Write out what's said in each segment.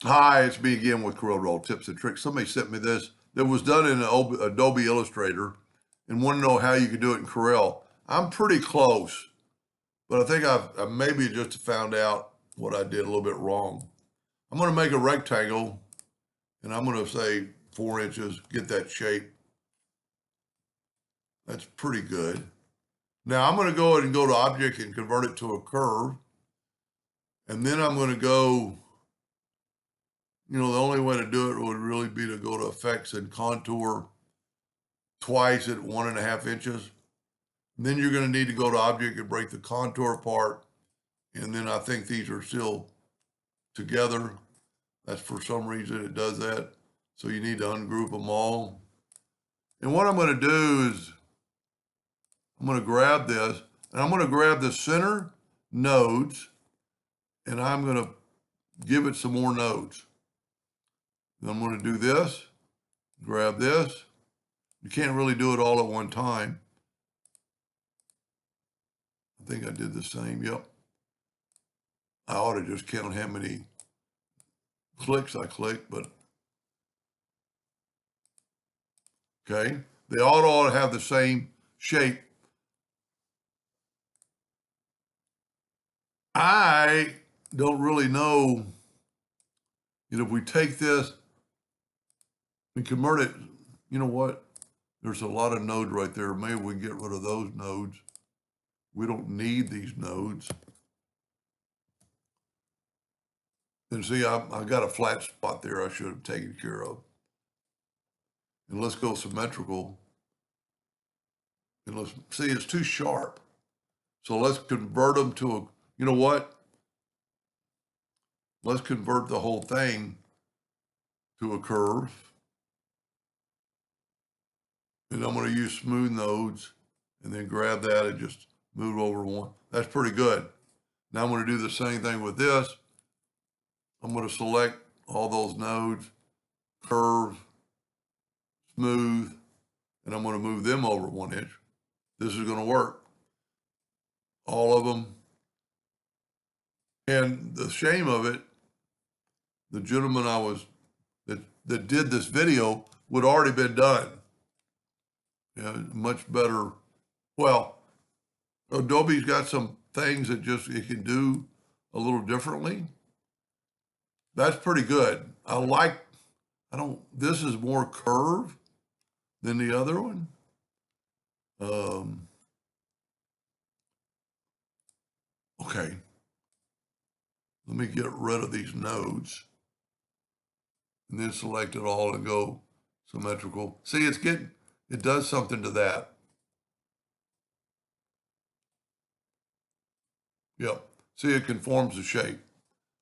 Hi, it's me again with CorelDraw tips and tricks. Somebody sent me this that was done in Adobe Illustrator and want to know how you can do it in Corel. I'm pretty close, but I think I maybe just found out what I did a little bit wrong. I'm going to make a rectangle and I'm going to say 4 inches, get that shape. That's pretty good. Now I'm going to go ahead and go to Object and convert it to a curve. And then I'm going to go, the only way to do it would really be to go to Effects and Contour twice at 1.5 inches. And then you're going to need to go to Object and break the contour apart. And then I think these are still together. That's for some reason it does that. So you need to ungroup them all. And what I'm going to do is I'm going to grab this and I'm going to grab the center nodes and I'm going to give it some more nodes. Then I'm going to do this, grab this. You can't really do it all at one time. I think I did the same, yep. I ought to just count how many clicks I click, but okay. They ought to have the same shape. I don't really know, if we take this and convert it, you know what? There's a lot of nodes right there. Maybe we can get rid of those nodes. We don't need these nodes. And see, I got a flat spot there I should have taken care of. And let's go symmetrical. And let's see, it's too sharp. So let's convert them to a, you know what? Let's convert the whole thing to a curve. And I'm going to use smooth nodes and then grab that and just move over one. That's pretty good. Now I'm going to do the same thing with this. I'm going to select all those nodes, curve, smooth, and I'm going to move them over 1 inch. This is going to work. All of them. And the shame of it, the gentleman that did this video would already been done. Much better. Well, Adobe's got some things that just it can do a little differently. That's pretty good. This is more curve than the other one. Okay. Let me get rid of these nodes and then select it all and go symmetrical. See, it does something to that. Yep. See, it conforms the shape.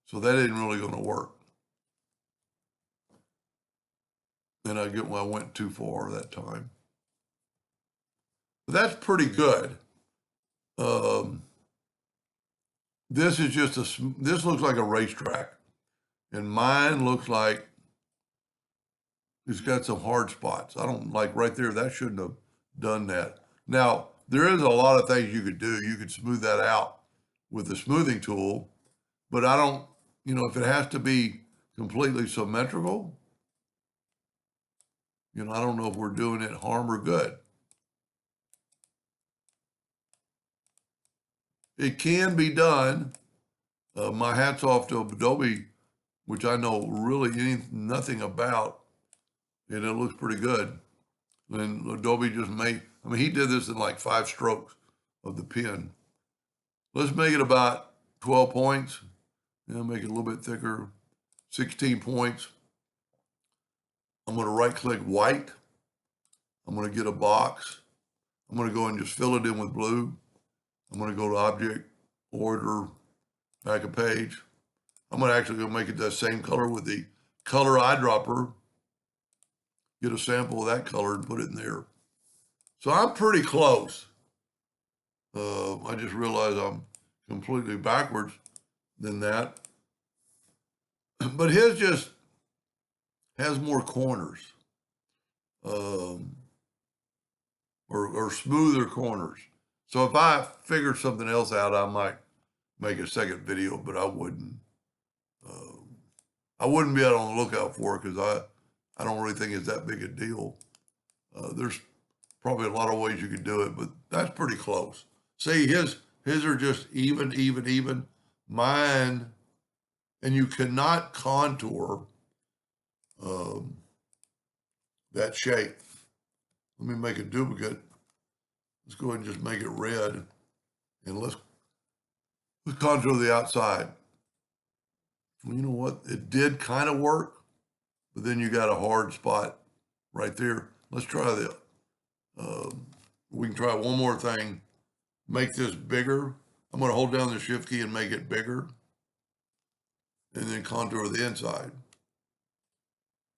So that isn't really going to work. And I went too far that time. But that's pretty good. This is just this looks like a racetrack. And mine looks like it's got some hard spots. I don't like right there. That shouldn't have done that. Now, there is a lot of things you could do. You could smooth that out with the smoothing tool, but I don't, if it has to be completely symmetrical, I don't know if we're doing it harm or good. It can be done. My hat's off to Adobe, which I know really nothing about, and it looks pretty good. And Adobe just he did this in like 5 strokes of the pen. Let's make it about 12 points. Make it a little bit thicker, 16 points. I'm going to right click white. I'm going to get a box. I'm going to go and just fill it in with blue. I'm going to go to Object, Order, back a page. I'm going to actually go make it the same color with the color eyedropper. Get a sample of that color and put it in there. So I'm pretty close. I just realized I'm completely backwards than that. But his just has more corners. Or smoother corners. So if I figured something else out, I might make a second video, but I wouldn't. I wouldn't be out on the lookout for it because I don't really think it's that big a deal. There's probably a lot of ways you could do it, but that's pretty close. See, his are just even. Mine, and you cannot contour um, that shape. Let me make a duplicate. Let's go ahead and just make it red, and let's contour the outside. Well, you know what? It did kind of work, but then you got a hard spot right there. Let's try the. We can try one more thing. Make this bigger. I'm going to hold down the shift key and make it bigger, and then contour the inside.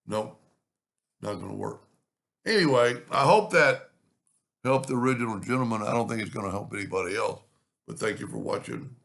Nope, not going to work. Anyway, I hope that helped the original gentleman. I don't think it's going to help anybody else, but thank you for watching.